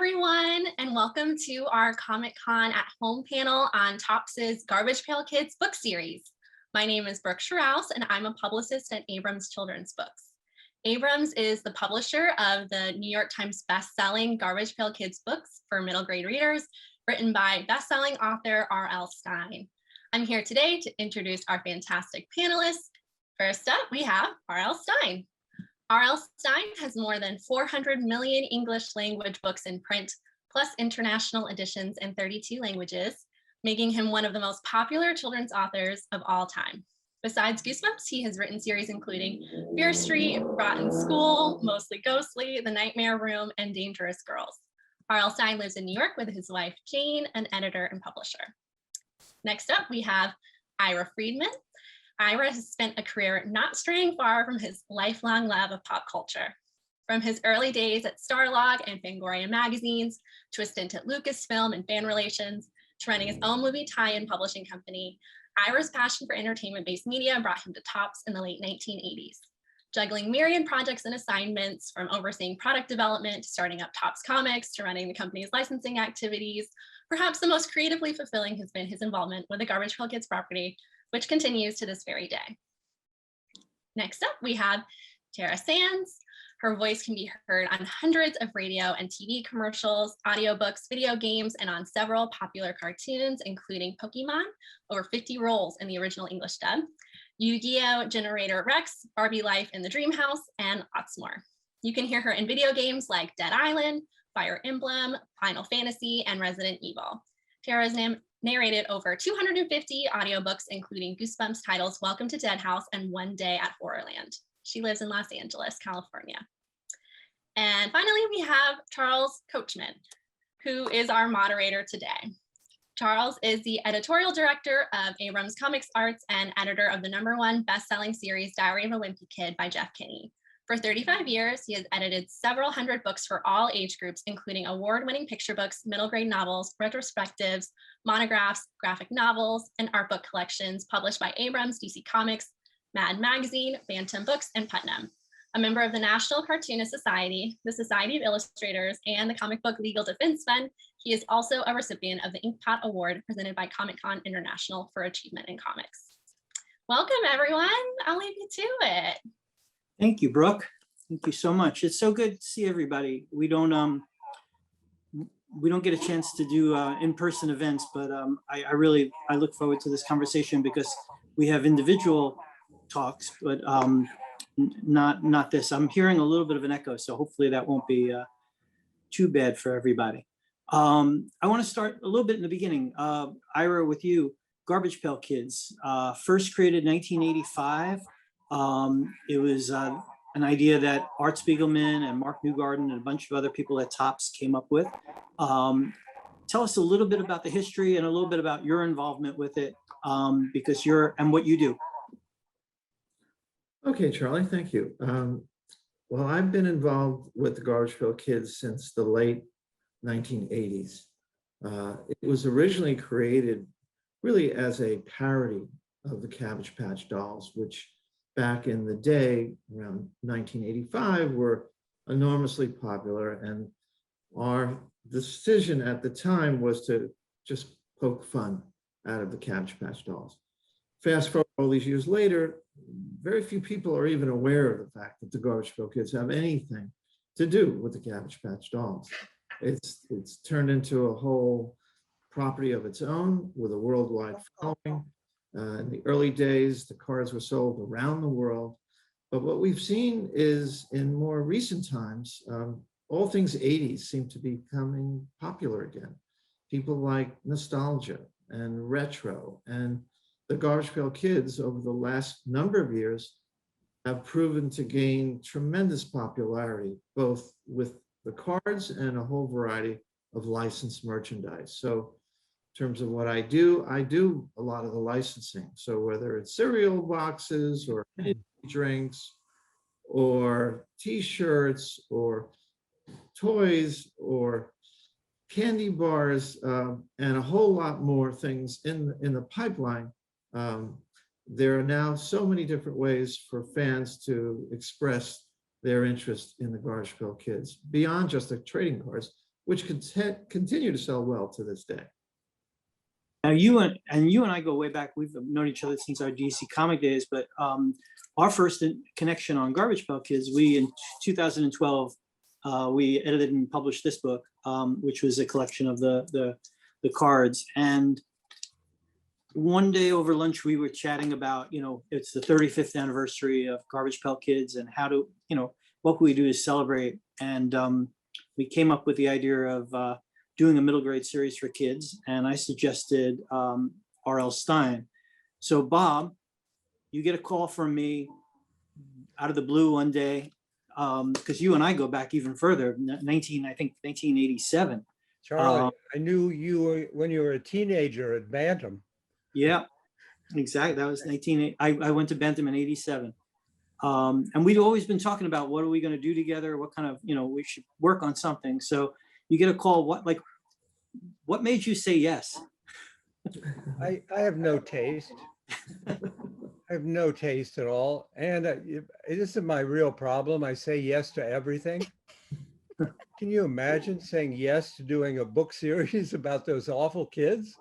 everyone, and welcome to our Comic-Con at Home panel on Topps' Garbage Pail Kids book series. My name is Brooke Schraus, and I'm a publicist at Abrams Children's Books. Abrams is the publisher of the New York Times best-selling Garbage Pail Kids books for middle grade readers, written by best-selling author R.L. Stine. I'm here today to introduce our fantastic panelists. First up, we have R.L. Stine. R.L. Stine has more than 400 million English language books in print, plus international editions in 32 languages, making him one of the most popular children's authors of all time. Besides Goosebumps, he has written series including Fear Street, Rotten School, Mostly Ghostly, The Nightmare Room, and Dangerous Girls. R.L. Stine lives in New York with his wife, Jane, an editor and publisher. Next up, we have Ira Friedman. Ira has spent a career not straying far from his lifelong love of pop culture. From his early days at Starlog and Fangoria magazines, to a stint at Lucasfilm and fan relations, to running his own movie tie-in publishing company, Ira's passion for entertainment-based media brought him to Topps in the late 1980s. Juggling myriad projects and assignments, from overseeing product development to starting up Topps Comics to running the company's licensing activities, perhaps the most creatively fulfilling has been his involvement with the Garbage Pail Kids property, which continues to this very day. Next up, we have Tara Sands. Her voice can be heard on hundreds of radio and TV commercials, audiobooks, video games, and on several popular cartoons, including Pokemon, over 50 roles in the original English dub, Yu-Gi-Oh! Generator Rex, Barbie Life in the Dream House, and lots more. You can hear her in video games like Dead Island, Fire Emblem, Final Fantasy, and Resident Evil. Tara has narrated over 250 audiobooks, including Goosebumps titles Welcome to Dead House and One Day at Horrorland. She lives in Los Angeles, California. And finally, we have Charles Coachman, who is our moderator today. Charles is the editorial director of Abrams Comics Arts and editor of the #1 best-selling series Diary of a Wimpy Kid by Jeff Kinney. For 35 years, he has edited several hundred books for all age groups, including award-winning picture books, middle grade novels, retrospectives, monographs, graphic novels, and art book collections published by Abrams, DC Comics, Mad Magazine, Bantam Books, and Putnam. A member of the National Cartoonist Society, the Society of Illustrators, and the Comic Book Legal Defense Fund, he is also a recipient of the Inkpot Award presented by Comic-Con International for Achievement in Comics. Welcome, everyone. I'll leave you to it. Thank you, Brooke. Thank you so much. It's so good to see everybody. We don't get a chance to do in-person events, but I look forward to this conversation because we have individual talks, but not this. I'm hearing a little bit of an echo, so hopefully that won't be too bad for everybody. I want to start a little bit in the beginning. Ira, with you, Garbage Pail Kids, first created in 1985. It was an idea that Art Spiegelman and Mark Newgarden and a bunch of other people at Topps came up with. Tell us a little bit about the history and a little bit about your involvement with it, because and what you do. Okay, Charlie, thank you. Well, I've been involved with the Garbage Pail Kids since the late 1980s. It was originally created really as a parody of the Cabbage Patch Dolls, which back in the day, around 1985, were enormously popular. And our decision at the time was to just poke fun out of the Cabbage Patch Dolls. Fast forward all these years later, very few people are even aware of the fact that the Garbage Pail Kids have anything to do with the Cabbage Patch Dolls. It's turned into a whole property of its own with a worldwide following. In the early days, the cards were sold around the world. But what we've seen is in more recent times, all things 80s seem to be becoming popular again. People like nostalgia and retro, and the Garbage Pail Kids over the last number of years have proven to gain tremendous popularity, both with the cards and a whole variety of licensed merchandise. So in terms of what I do a lot of the licensing. So whether it's cereal boxes or drinks or t-shirts or toys or candy bars and a whole lot more things in the pipeline, there are now so many different ways for fans to express their interest in the Garbage Pail Kids beyond just the trading cards. which continue to sell well to this day. Now you and I go way back. We've known each other since our DC comic days, but our first connection on Garbage Pail Kids, we in 2012, we edited and published this book, which was a collection of the cards. And one day over lunch, we were chatting about, it's the 35th anniversary of Garbage Pail Kids and how to, what can we do to celebrate? And we came up with the idea of doing a middle grade series for kids. And I suggested R.L. Stine. So Bob, you get a call from me out of the blue one day, because you and I go back even further, 1987. Charlie, I knew you when you were a teenager at Bantam. Yeah, exactly. That was I went to Bantam in 87. And we'd always been talking about what are we going to do together? What kind of, we should work on something. So you get a call, what made you say yes? I have no taste. I have no taste at all. And this is my real problem. I say yes to everything. Can you imagine saying yes to doing a book series about those awful kids?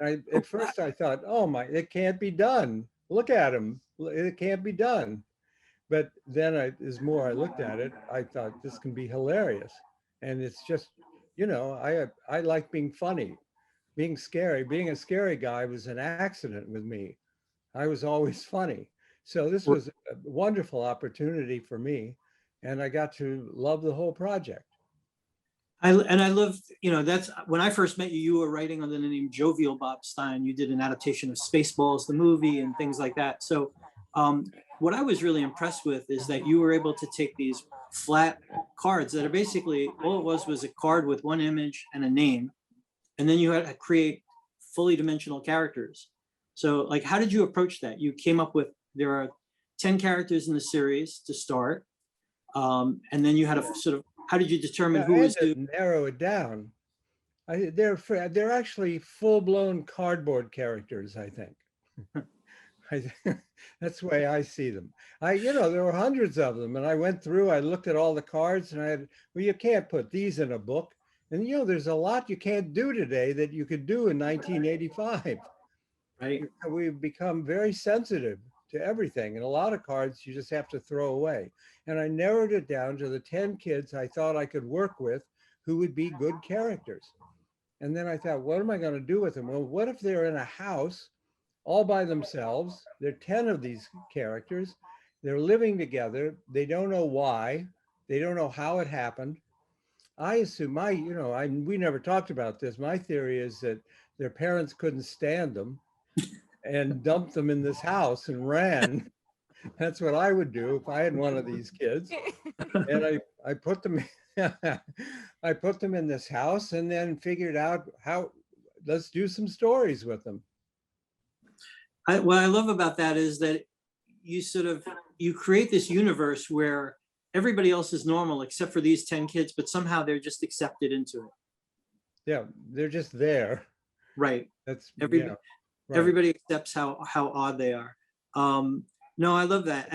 At first I thought, oh my, it can't be done. Look at him. It can't be done. But then as more I looked at it, I thought this can be hilarious. And it's just, I like being funny, being scary. Being a scary guy was an accident with me. I was always funny. So this was a wonderful opportunity for me. And I got to love the whole project. I love, that's when I first met you, you were writing under the name Jovial Bob Stein. You did an adaptation of Spaceballs, the movie, and things like that. So what I was really impressed with is that you were able to take these flat cards that are basically, all it was a card with one image and a name. And then you had to create fully dimensional characters. So how did you approach that? You came up with, there are 10 characters in the series to start. And then you had a sort of, how did you determine who was to narrow it down? They're actually full-blown cardboard characters, I think. That's the way I see them. There were hundreds of them, and I went through, I looked at all the cards, and you can't put these in a book. And there's a lot you can't do today that you could do in 1985. Right. We've become very sensitive to everything, and a lot of cards you just have to throw away. And I narrowed it down to the 10 kids I thought I could work with who would be good characters. And then I thought, what am I going to do with them? Well, what if they're in a house all by themselves? There are 10 of these characters. They're living together. They don't know why. They don't know how it happened. I assume we never talked about this. My theory is that their parents couldn't stand them and dumped them in this house and ran. That's what I would do if I had one of these kids. And I put them I put them in this house and then figured out let's do some stories with them. What I love about that is that you create this universe where everybody else is normal except for these 10 kids, but somehow they're just accepted into it. Yeah, they're just there. Right. That's everybody. Right. Everybody accepts how odd they are. No, I love that.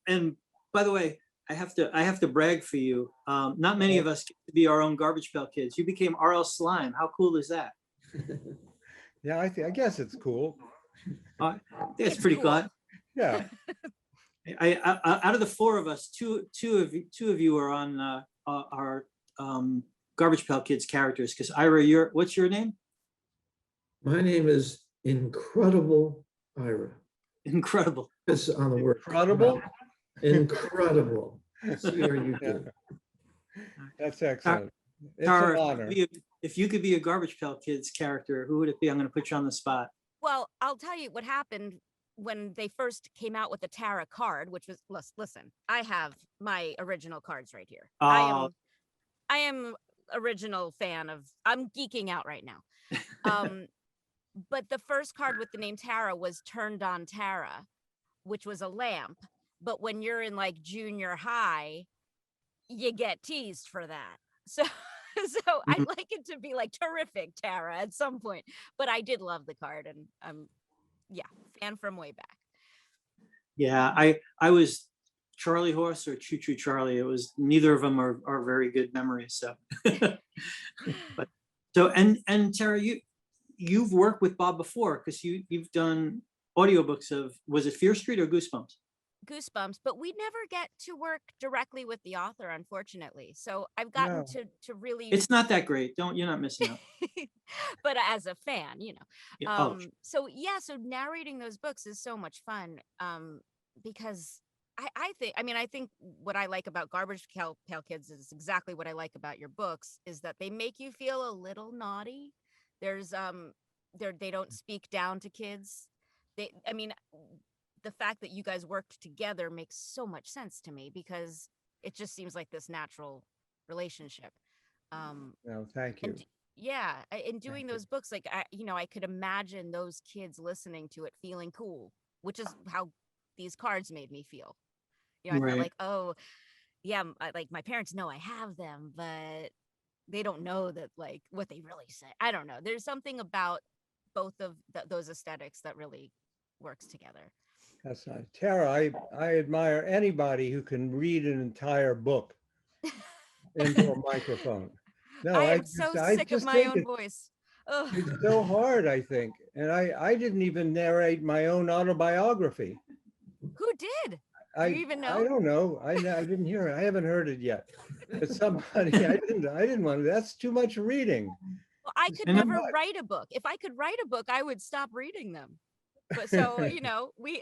And by the way, I have to brag for you. Not many of us get to be our own Garbage Pail Kids. You became R.L. Slime. How cool is that? Yeah, I guess it's cool. It's pretty cool. Yeah. I out of the four of us, two of you are on our Garbage Pail Kids characters. Because Ira, what's your name? My name is Incredible Ira. Incredible. It's on the word incredible. Incredible. C-R-U-D. That's excellent. It's Tara, an honor. If you could be a Garbage Pail Kids character, who would it be? I'm going to put you on the spot. Well, I'll tell you what happened when they first came out with the Tara card, which was, listen, I have my original cards right here. I am original fan of, I'm geeking out right now. But the first card with the name Tara was Turned on Tara, which was a lamp. But when you're in junior high, you get teased for that. So I'd like it to be terrific Tara at some point. But I did love the card, and fan from way back. Yeah, I was Charlie Horse or Choo Choo Charlie. It was, neither of them are very good memories. So, but so, and Tara, you've worked with Bob before, because you've done audiobooks of, was it Fear Street or Goosebumps? Goosebumps, but we never get to work directly with the author, unfortunately. So I've gotten No. to really, It's not that great. You're not missing out. but as a fan, Yeah. Oh, so yeah, so narrating those books is so much fun, because I think what I like about Garbage Pail Kids is exactly what I like about your books, is that they make you feel a little naughty. There's they don't speak down to kids. The fact that you guys worked together makes so much sense to me, because it just seems like this natural relationship. No, thank you. And yeah, in doing those books, like I could imagine those kids listening to it feeling cool, which is how these cards made me feel. I felt like, oh yeah, like my parents know I have them, but they don't know that, like, what they really say. I don't know. There's something about both of those aesthetics that really works together. That's nice. Tara, I admire anybody who can read an entire book into a microphone. No, I I am so I sick of just my think own voice. Ugh. it's so hard, I think. And I didn't even narrate my own autobiography. Who did? I Do you even know? I don't know. I didn't hear it. I haven't heard it yet. But somebody, I didn't want to. That's too much reading. Well, I could And never write a book. If I could write a book, I would stop reading them. But so,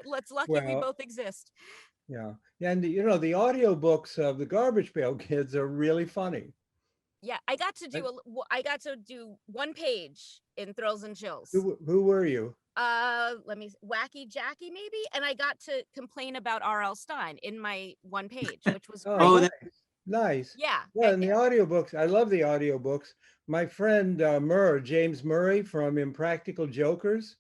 let's lucky we Well, both exist. Yeah. And the audiobooks of the Garbage Pail Kids are really funny. Yeah, I got to do one page in Thrills and Chills. Who were you? Let me Wacky Jackie maybe, and I got to complain about R.L. Stein in my one page, which was great. Oh, nice. Yeah. Well, in the audiobooks, I love the audiobooks. My friend James Murray from Impractical Jokers,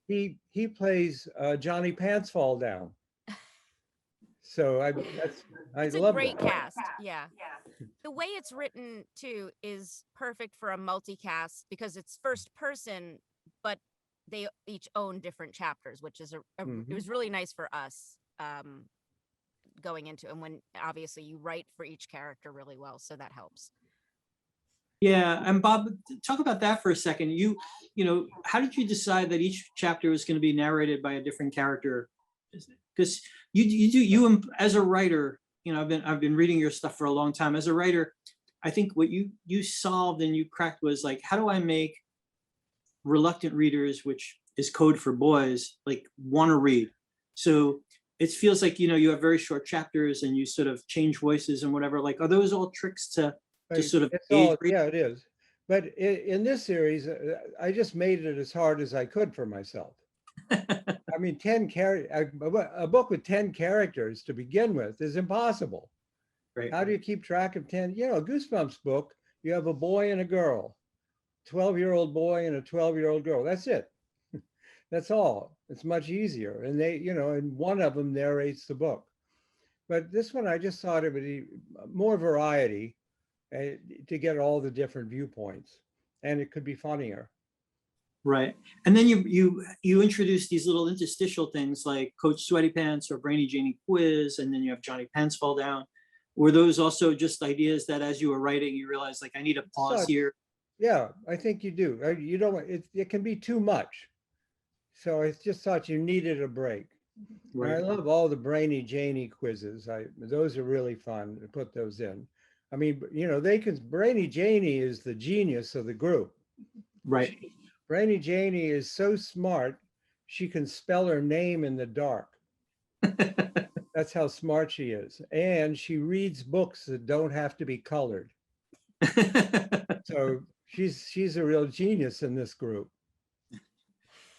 he plays Johnny Pants Fall Down. So it's a love great that. cast. Yeah. The way it's written too is perfect for a multicast, because it's first person, but they each own different chapters, which is it was really nice for us going into, and when obviously you write for each character really well, so that helps. yeah. And Bob, talk about that for a second. How did you decide that each chapter was going to be narrated by a different character? Because you as a writer, I've been reading your stuff for a long time. As a writer, I think what you solved and you cracked was like, how do I make reluctant readers, which is code for boys, like want to read? So it feels like, you have very short chapters and you sort of change voices and whatever. Like, are those all tricks to sort of yeah, it is. But in this series, I just made it as hard as I could for myself. I mean, a book with 10 characters to begin with is impossible. Right. How do you keep track of 10? A Goosebumps book, you have a boy and a girl, 12-year-old boy and a 12-year-old girl. That's it. That's all. It's much easier. And and one of them narrates the book. But this one, I just thought it would be more variety to get all the different viewpoints, and it could be funnier. Right. And then you introduce these little interstitial things like Coach Sweaty Pants or Brainy Janie Quiz, and then you have Johnny Pants Fall Down. Were those also just ideas that as you were writing, you realized, like, I need a pause here? Yeah, I think you do. You don't. It can be too much. So I just thought you needed a break. Right. I love all the Brainy Janie quizzes. Those are really fun to put those in. I mean, Brainy Janie is the genius of the group. Right. Brainy Janie is so smart, she can spell her name in the dark. That's how smart she is. And she reads books that don't have to be colored. So she's a real genius in this group.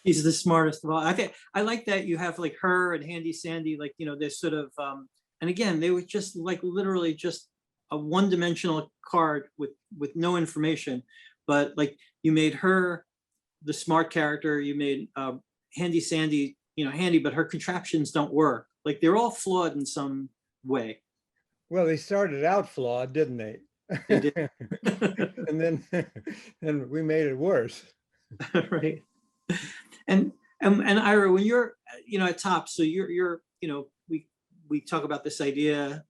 She's the smartest of all. I think I like that you have like her and Handy Sandy, like, they're sort of, and again, they were just like literally just a one-dimensional card with no information, but like you made her the smart character, you made Handy Sandy, handy, but her contraptions don't work. Like they're all flawed in some way. Well, they started out flawed, didn't they? They did. and we made it worse. Right. And Ira, when you're, at Top, so you're, we we talk about this idea.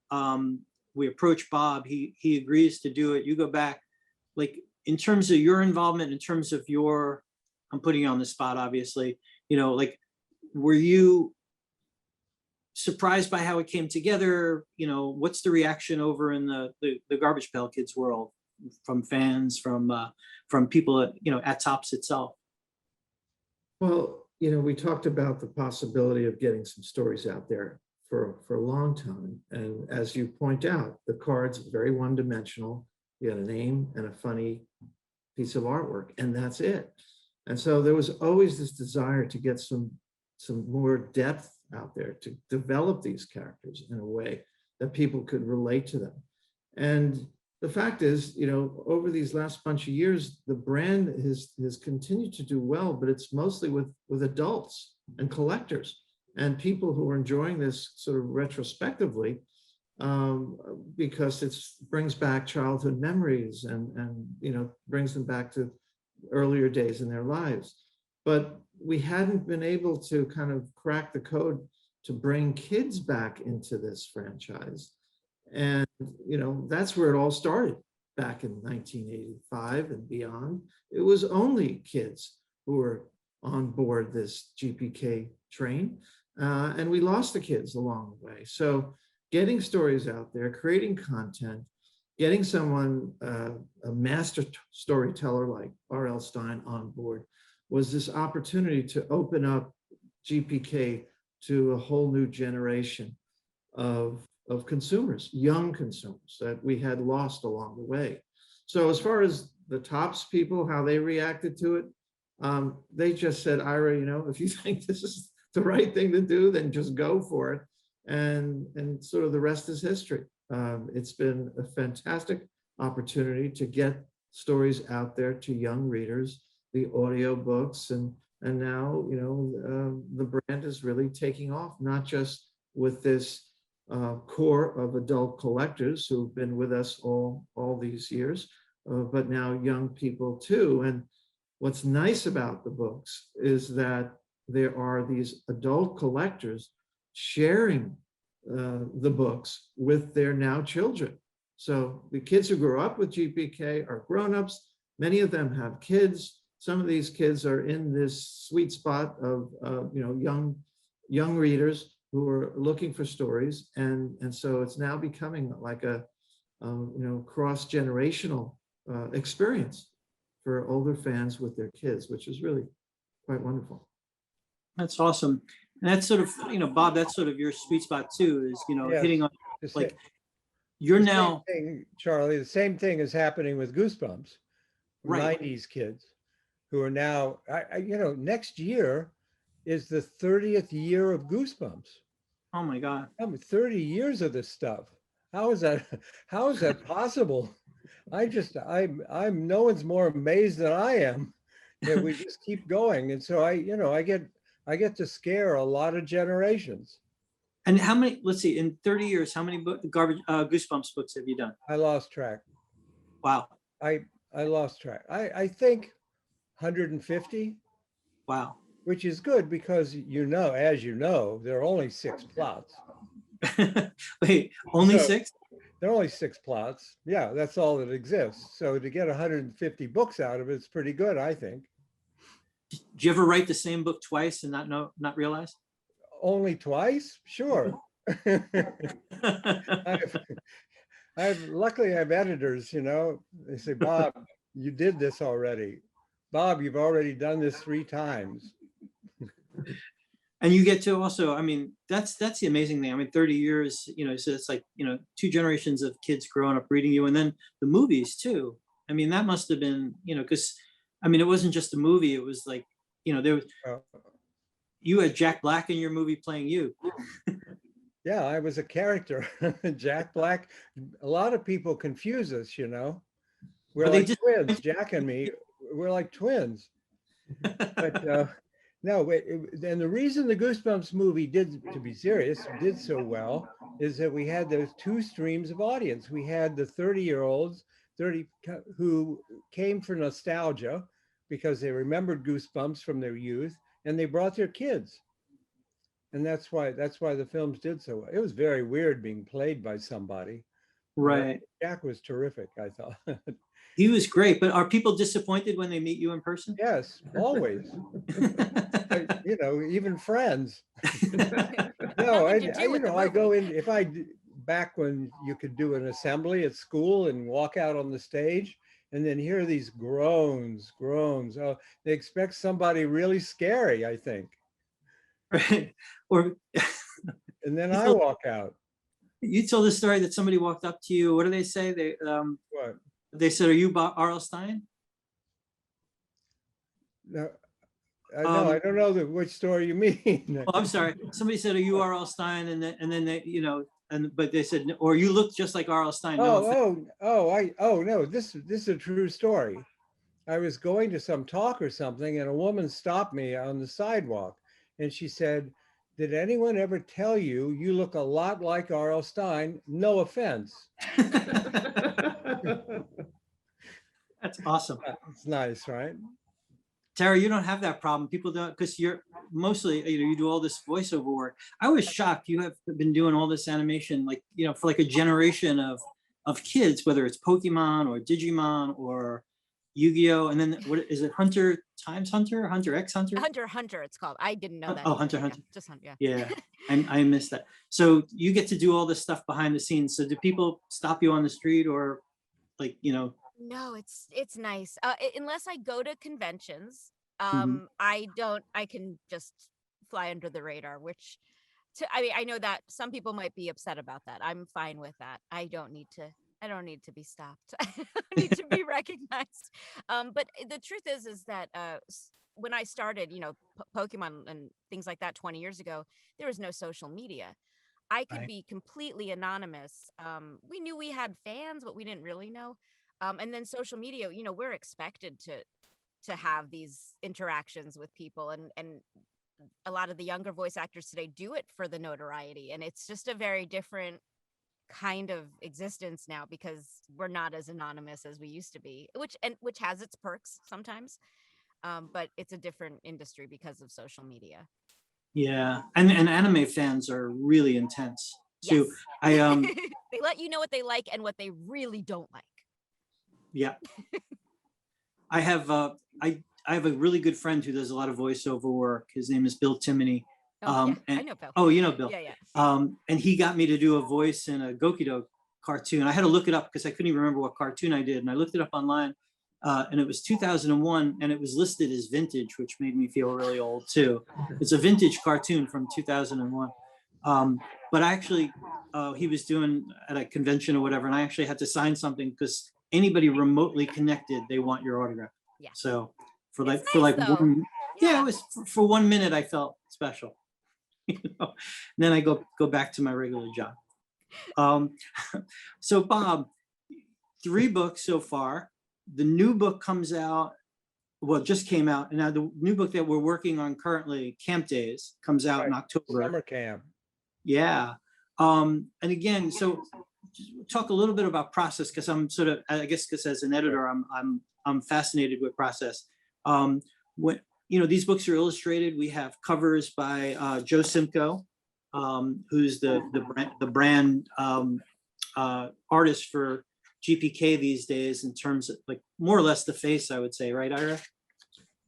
We approach Bob. He agrees to do it. You go back, like in terms of your involvement, in terms of your, I'm putting you on the spot, obviously. Like, were you surprised by how it came together? What's the reaction over in the Garbage Pail Kids world from fans, from people at Tops itself? Well, we talked about the possibility of getting some stories out there for a long time. And as you point out, the card's very one-dimensional. You had a name and a funny piece of artwork, and that's it. And so there was always this desire to get some more depth out there, to develop these characters in a way that people could relate to them. And the fact is, over these last bunch of years, the brand has continued to do well, but it's mostly with adults and collectors and people who are enjoying this sort of retrospectively, because it brings back childhood memories and brings them back to earlier days in their lives. But we hadn't been able to kind of crack the code to bring kids back into this franchise. And, that's where it all started back in 1985 and beyond. It was only kids who were on board this GPK train. And we lost the kids along the way. So getting stories out there, creating content, getting someone, a master storyteller like R.L. Stine on board was this opportunity to open up GPK to a whole new generation of consumers, young consumers that we had lost along the way. So as far as the Tops people, how they reacted to it, they just said, Ira, if you think this is the right thing to do, then just go for it. And sort of the rest is history. It's been a fantastic opportunity to get stories out there to young readers, the audiobooks, and now, the brand is really taking off, not just with this core of adult collectors who've been with us all these years, but now young people too. And what's nice about the books is that there are these adult collectors sharing the books with their now children. So the kids who grew up with GPK are grown-ups. Many of them have kids. Some of these kids are in this sweet spot of young readers who are looking for stories, and so it's now becoming like a cross-generational experience for older fans with their kids, which is really quite wonderful. That's awesome. And that's sort of, Bob, that's sort of your sweet spot too, is, Yes. hitting on, like, The you're same now, thing, Charlie, the same thing is happening with Goosebumps, Right. 90s kids who are now, next year is the 30th year of Goosebumps. oh my God. 30 years of this stuff. How is that possible? I'm no one's more amazed than I am that we just keep going. And so I get to scare a lot of generations. And how many, let's see, in 30 years, how many Goosebumps books have you done? I lost track. Wow. I lost track. I think 150. Wow. Which is good because, as you know, there are only 6 plots. Wait, only So, 6? There are only 6 plots. Yeah, that's all that exists. So to get 150 books out of it, it's pretty good, I think. Did you ever write the same book twice and not realize? Only twice? Sure. Luckily I have editors, they say, Bob, you did this already. Bob, you've already done this 3 times. And you get to also, that's the amazing thing. 30 years, so it's like, 2 generations of kids growing up reading you, and then the movies too. That must have been, because, it wasn't just a movie. It was like, there was, you had Jack Black in your movie playing you. Yeah, I was a character, Jack Black. A lot of people confuse us, We're like twins, Jack and me, we're like twins. But no, and the reason the Goosebumps movie did so well is that we had those 2 streams of audience. We had the 30-year-olds, who came for nostalgia because they remembered Goosebumps from their youth, and they brought their kids. And that's why the films did so well. It was very weird being played by somebody. Right. Jack was terrific, I thought. He was great, but are people disappointed when they meet you in person? Yes, always. You know, even friends. No, Nothing to do with the I go movie. in, back when you could do an assembly at school and walk out on the stage and then hear these groans. Oh, they expect somebody really scary, I think. Right. Or And then I walk out. you told the story that somebody walked up to you. What do they say? What? They said, "Are you R.L. Stein?" No, I don't know which story you mean. Oh, I'm sorry. Somebody said, "Are you R.L. Stein?" And then they, but they said, "Or you look just like R.L. Stein." No offense. No, this is a true story. I was going to some talk or something and a woman stopped me on the sidewalk and she said, "Did anyone ever tell you you look a lot like R.L. Stein? No offense." That's awesome. It's nice, right? Tara, you don't have that problem. People don't, because you're mostly, you do all this voiceover work. I was shocked. You have been doing all this animation, like, for like a generation of kids, whether it's Pokemon or Digimon or Yu-Gi-Oh! And then what is it? Hunter x Hunter? Hunter, it's called. I didn't know that. Oh, either. Hunter. Yeah, just Hunter, yeah. Yeah, I missed that. So you get to do all this stuff behind the scenes. So do people stop you on the street or like, No, it's nice. Unless I go to conventions, Mhm. I can just fly under the radar, which I know that some people might be upset about that. I'm fine with that. I don't need to be stopped. I don't need to be recognized. But the truth is that when I started, Pokemon and things like that 20 years ago, there was no social media. I could Right. be completely anonymous. We knew we had fans, but we didn't really know. And then social media, we're expected to have these interactions with people, and a lot of the younger voice actors today do it for the notoriety, and it's just a very different kind of existence now because we're not as anonymous as we used to be, which has its perks sometimes, but it's a different industry because of social media. Yeah, and anime fans are really intense too. Yes. I They let you know what they like and what they really don't like. Yeah, I have I have a really good friend who does a lot of voiceover work. His name is Bill Timoney. I And know Bill. oh, you know Bill. Yeah. And he got me to do a voice in a Gokido cartoon. I had to look it up because I couldn't even remember what cartoon I did, and I looked it up online. And it was 2001, and it was listed as vintage, which made me feel really old too. It's a vintage cartoon from 2001. But I actually, he was doing at a convention or whatever, and I actually had to sign something because anybody remotely connected, they want your autograph. Yeah. So It's nice, though. Yeah, it was for 1 minute. I felt special. Then I go back to my regular job. So Bob, 3 books so far. The new book comes out, just came out, and now the new book that we're working on currently, Camp Days, comes out in October. Summer camp. Yeah. And again, so just talk a little bit about process, because I'm sort of, I guess, because as an editor, I'm fascinated with process. When these books are illustrated, we have covers by Joe Simcoe, who's the brand artist for GPK these days, in terms of like more or less the face, I would say, right, Ira?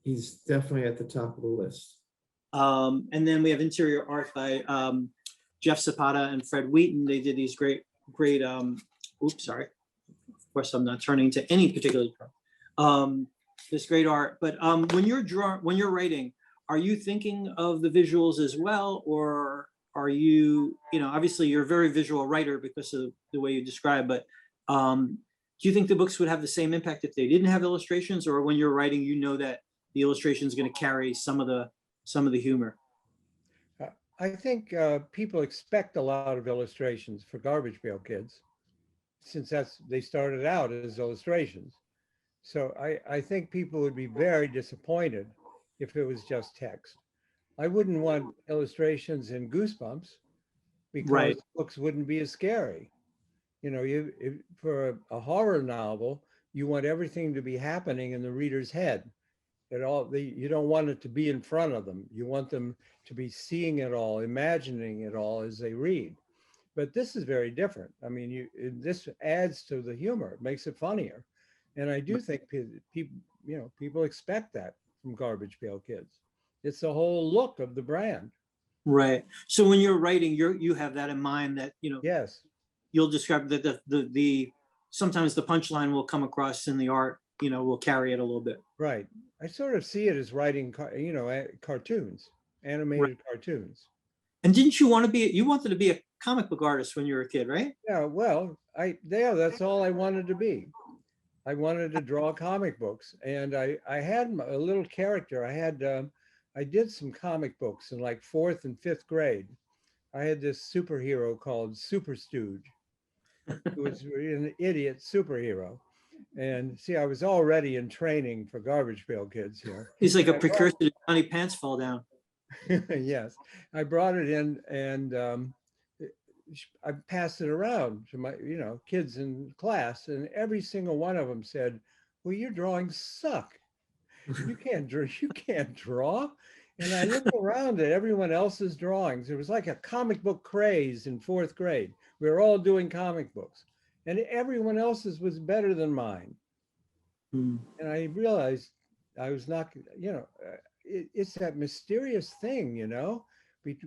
He's definitely at the top of the list. And then we have interior art by Jeff Zapata and Fred Wheaton. They did these great. Oops, sorry. Of course, I'm not turning to any particular. This great art, but when you're writing, are you thinking of the visuals as well, or are you, obviously you're a very visual writer because of the way you describe, but do you think the books would have the same impact if they didn't have illustrations, or when you're writing, that the illustration is going to carry some of the humor? I think people expect a lot of illustrations for Garbage Pail Kids, since they started out as illustrations. So I think people would be very disappointed if it was just text. I wouldn't want illustrations in Goosebumps because Right. books wouldn't be as scary. For a horror novel, you want everything to be happening in the reader's head. You don't want it to be in front of them. You want them to be seeing it all, imagining it all as they read. But this is very different. I mean, this adds to the humor, it makes it funnier. And I do think people expect that from Garbage Pail Kids. It's the whole look of the brand. Right. So when you're writing, you have that in mind, that, Yes. you'll describe that the sometimes the punchline will come across in the art, will carry it a little bit. Right. I sort of see it as writing, cartoons, animated cartoons. And didn't you wanted to be a comic book artist when you were a kid, right? Yeah, well, that's all I wanted to be. I wanted to draw comic books, and I had a little character. I did some comic books in like 4th and 5th grade. I had this superhero called Super Stooge, who was an idiot superhero. And see, I was already in training for Garbage Pail Kids here. He's like a precursor to Johnny Pants Fall Down. Yes, I brought it in, and I passed it around to my, kids in class, and every single one of them said, "Well, your drawings suck. You can't draw. You can't draw." And I looked around at everyone else's drawings. It was like a comic book craze in 4th grade. We were all doing comic books, and everyone else's was better than mine. And I realized I was not, it's that mysterious thing,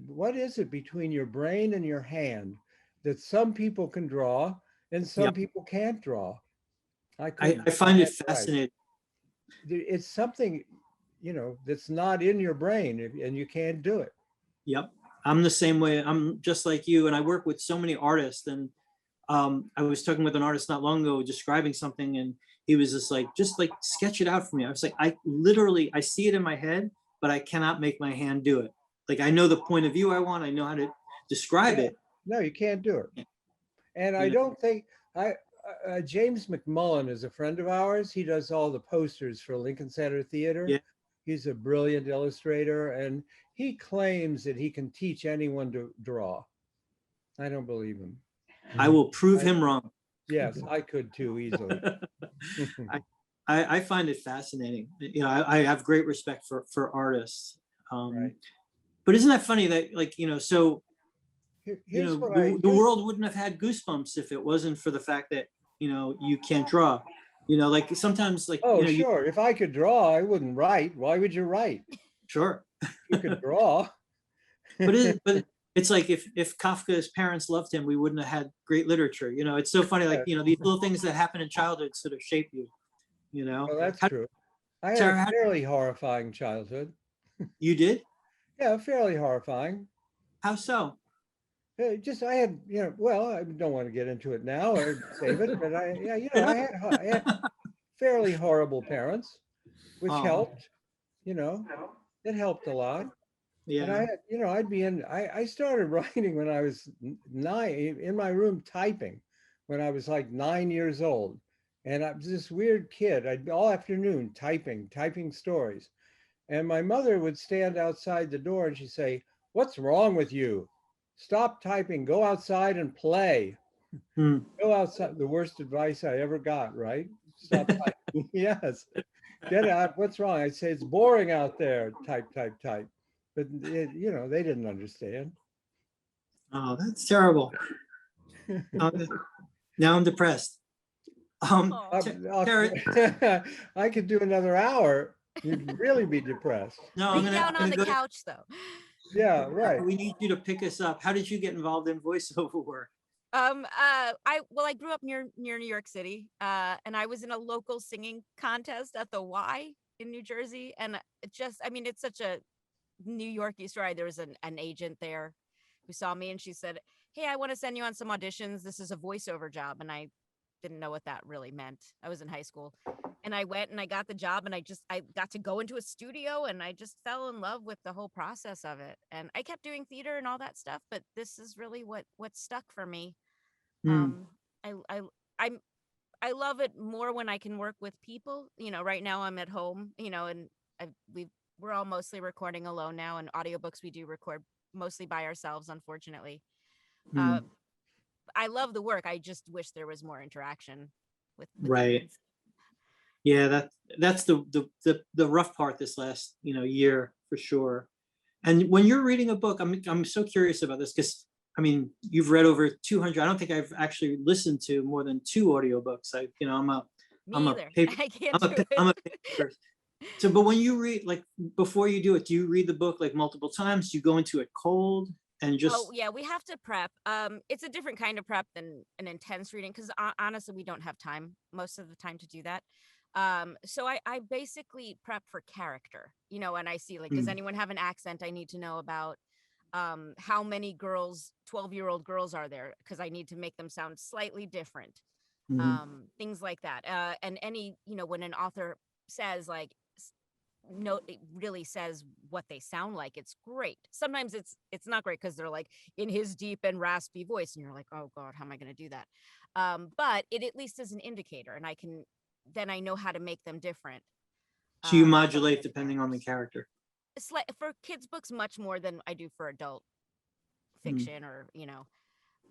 what is it between your brain and your hand that some people can draw and some people can't draw? I find it fascinating. It's something, that's not in your brain, and you can't do it. Yep. I'm the same way. I'm just like you. And I work with so many artists. And I was talking with an artist not long ago describing something, and he was just like sketch it out for me. I was like, I see it in my head, but I cannot make my hand do it. Like, I know the point of view I want. I know how to describe it. No, you can't do it. And I don't think James McMullen is a friend of ours. He does all the posters for Lincoln Center Theater. Yeah. He's a brilliant illustrator, and he claims that he can teach anyone to draw. I don't believe him. I will prove him wrong. Yes, I could too, easily. I find it fascinating. I have great respect for artists. Right. But isn't that funny that, so the world wouldn't have had Goosebumps if it wasn't for the fact that you can't draw. Like sometimes, like, sure. If I could draw, I wouldn't write. Why would you write? Sure. You could draw. but it's like if Kafka's parents loved him, we wouldn't have had great literature. It's so funny, like, these little things that happen in childhood sort of shape you. Well, that's true. I had a fairly horrifying childhood. You did? Yeah, fairly horrifying. How so? I had, well, I don't want to get into it now or save it, but I had fairly horrible parents, which helped, it helped a lot. Yeah. And I started writing when I was 9, in my room typing when I was like 9 years old. And I was this weird kid. I'd be all afternoon typing stories. And my mother would stand outside the door and she'd say, "What's wrong with you? Stop typing, go outside and play." Go outside. The worst advice I ever got, right? Stop typing. Yes. Get out. What's wrong? I'd say, "It's boring out there." Type. But, they didn't understand. Oh, that's terrible. Now I'm depressed. I could do another hour. You'd really be depressed. No, Lay down on the couch, though. Yeah, right. We need you to pick us up. How did you get involved in voiceover work? I grew up near New York City, and I was in a local singing contest at the Y in New Jersey, and it's such a New York-y story. There was an agent there who saw me, and she said, "Hey, I want to send you on some auditions. This is a voiceover job," and I didn't know what that really meant. I was in high school, and I went and I got the job, and I got to go into a studio, and I just fell in love with the whole process of it. And I kept doing theater and all that stuff, but this is really what stuck for me. I love it more when I can work with people. Right now I'm at home, and we're all mostly recording alone now, and audiobooks we do record mostly by ourselves, unfortunately. I love the work. I just wish there was more interaction with right. kids. Yeah, that's the rough part this last, year for sure. And when you're reading a book, I'm so curious about this because I mean, you've read over 200. I don't think I've actually listened to more than 2 audiobooks. Me I'm a either. paper I can't do I'm a it. paper. So, but when you read, like before you do it, do you read the book like multiple times? Do you go into it cold and Oh just yeah, we have to prep. It's a different kind of prep than an intense reading because honestly, we don't have time most of the time to do that. So I basically prep for character, and I see like, does mm, anyone have an accent I need to know about? How many girls, 12-year-old girls are there? Because I need to make them sound slightly different. mhm. Things like that. And any, when an author says like, no, it really says what they sound like, it's great. Sometimes it's not great because they're like in his deep and raspy voice and you're like, oh god, how am I going to do that? But it at least is an indicator, and then I know how to make them different. So you From modulate the depending on the characters. character. It's like for kids books much more than I do for adult Mm, fiction, or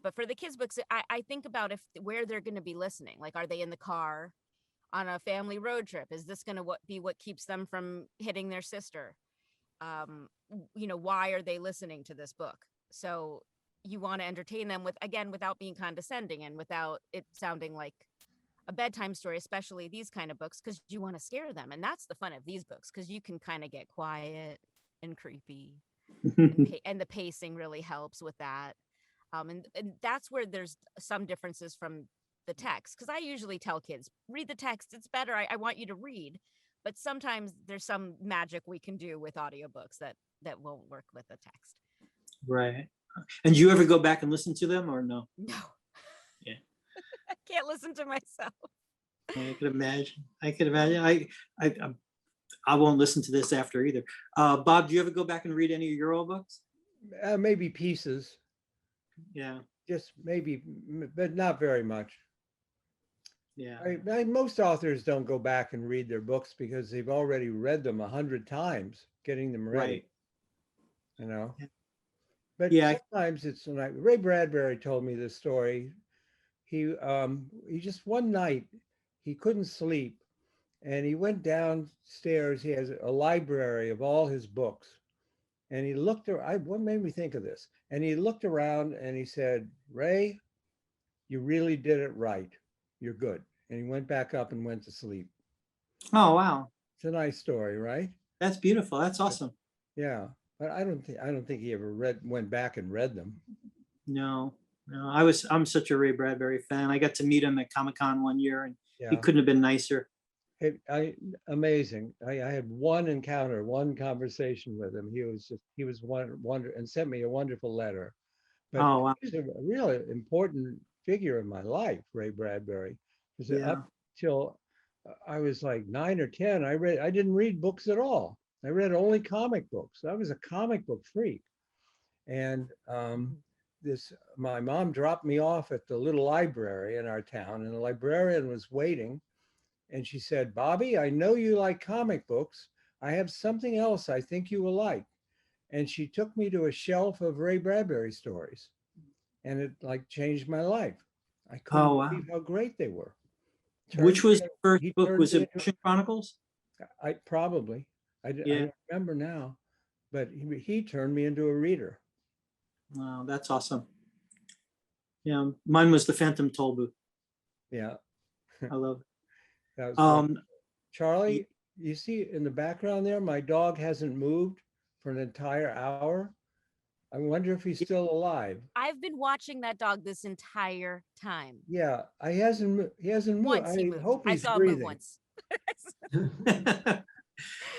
but for the kids books, I think about where they're going to be listening. Like, are they in the car on a family road trip? Is this going to be what keeps them from hitting their sister? Why are they listening to this book? So you want to entertain them without being condescending and without it sounding like a bedtime story, especially these kind of books, because you want to scare them. And that's the fun of these books, because you can kind of get quiet and creepy, and the pacing really helps with that. And that's where there's some differences from the text, because I usually tell kids, read the text, it's better. I want you to read, but sometimes there's some magic we can do with audiobooks that won't work with the text. Right. And do you ever go back and listen to them or no? No. Yeah. I can't listen to myself. I could imagine. I won't listen to this after either. Bob, do you ever go back and read any of your old books? Maybe pieces, Yeah. just maybe, but not very much. Yeah. Most authors don't go back and read their books because they've already read them 100 times, getting them ready. Right. But Yeah. sometimes it's like Ray Bradbury told me this story. He just one night he couldn't sleep, and he went downstairs. He has a library of all his books, and he looked around. What made me think of this? And he looked around and he said, "Ray, you really did it right. You're good." And he went back up and went to sleep. Oh, wow. It's a nice story, right? That's beautiful. That's awesome. Yeah, but I don't think he ever went back and read them. No. I'm such a Ray Bradbury fan. I got to meet him at Comic-Con one year and he Yeah, couldn't have been nicer. amazing. I had one encounter, one conversation with him. He was wonder and sent me a wonderful letter. But Oh, wow. he's a really important figure in my life, Ray Bradbury. Because Yeah. up till I was like 9 or 10, I didn't read books at all. I read only comic books. I was a comic book freak. And my mom dropped me off at the little library in our town, and the librarian was waiting. And she said, "Bobby, I know you like comic books. I have something else I think you will like." And she took me to a shelf of Ray Bradbury stories, and it like changed my life. I couldn't Oh, wow. believe how great they were. Which was the first He book? turned Was me it Mission Chronicles? I probably, I Yeah. don't remember now, but he turned me into a reader. Wow, that's awesome. Yeah, mine was the Phantom Toll Booth. Yeah, I love it. that was Um, Charlie, you see in the background there, my dog hasn't moved for an entire hour. I wonder if he's still alive. I've been watching that dog this entire time. Yeah, he hasn't moved. Once he I moved. hope I he's saw him move breathing. once.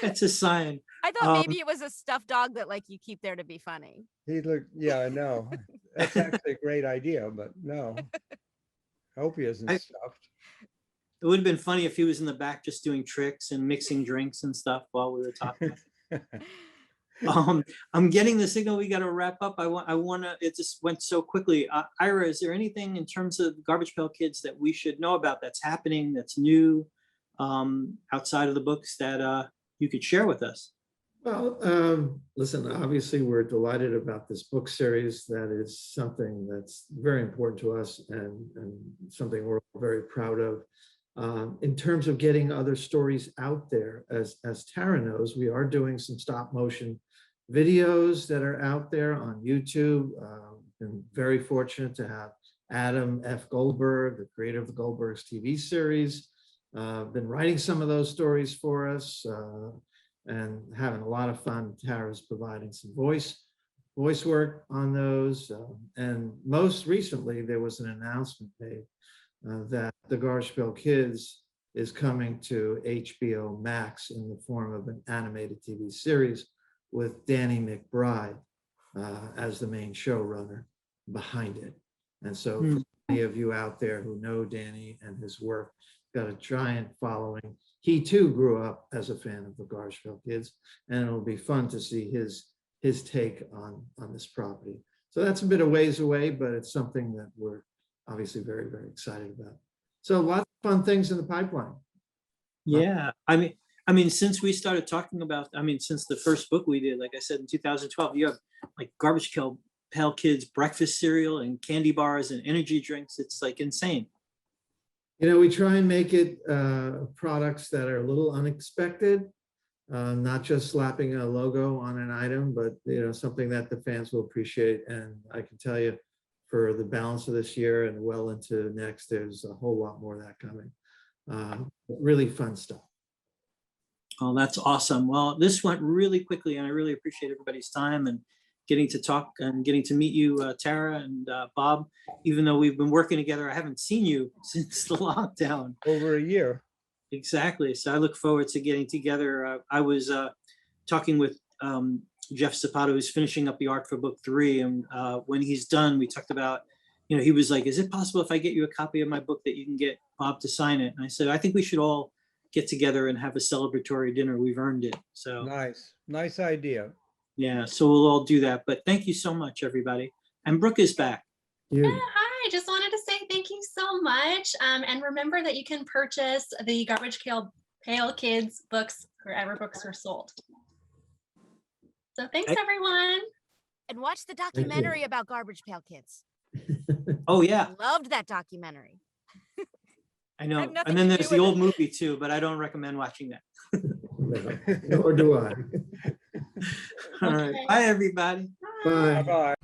It's a sign. I thought maybe it was a stuffed dog that like you keep there to be funny. Yeah, I know. That's actually a great idea, but no. I hope he isn't stuffed. It would have been funny if he was in the back just doing tricks and mixing drinks and stuff while we were talking. I'm getting the signal. We got to wrap up. I want to. It just went so quickly. Ira, is there anything in terms of Garbage Pail Kids that we should know about that's happening, that's new, outside of the books that you could share with us? Well, listen, obviously we're delighted about this book series. That is something that's very important to us and something we're very proud of. In terms of getting other stories out there, as Tara knows, we are doing some stop motion videos that are out there on YouTube. Been very fortunate to have Adam F. Goldberg, the creator of the Goldberg's TV series, been writing some of those stories for us and having a lot of fun. Tara's providing some voice work on those. And most recently, there was an announcement made that the Garbage Pail Kids is coming to HBO Max in the form of an animated TV series with Danny McBride as the main showrunner behind it. And so for many of you out there who know Danny and his work, got a giant following. He too grew up as a fan of the Garbage Pail Kids, and it'll be fun to see his take on this property. So that's a bit of ways away, but it's something that we're obviously very, very excited about. So lots of fun things in the pipeline. Yeah, I mean, since we started talking about, since the first book we did, like I said, in 2012, you have like Garbage Pail Kids breakfast cereal and candy bars and energy drinks. It's like insane. You know, we try and make it products that are a little unexpected, not just slapping a logo on an item, but something that the fans will appreciate. And I can tell you, for the balance of this year and well into next, there's a whole lot more of that coming. Really fun stuff. Oh, that's awesome. Well, this went really quickly, and I really appreciate everybody's time and getting to talk and getting to meet you, Tara and Bob. Even though we've been working together, I haven't seen you since the lockdown. Over a year. Exactly. So I look forward to getting together. I was talking with Jeff Zapata, who's finishing up the art for book 3. And when he's done, we talked about, he was like, is it possible if I get you a copy of my book that you can get Bob to sign it? And I said, I think we should all get together and have a celebratory dinner. We've earned it. So nice idea. Yeah, so we'll all do that. But thank you so much, everybody. And Brooke is back. Yeah, hi, just wanted to say thank you so much. And remember that you can purchase the Garbage Pail Kids books wherever books are sold. So thanks, everyone. And watch the documentary about Garbage Pail Kids. Oh, yeah. Loved that documentary. I know. And then there's the old movie too, but I don't recommend watching that. Nor do I. All right. Bye, everybody. Bye. Bye-bye.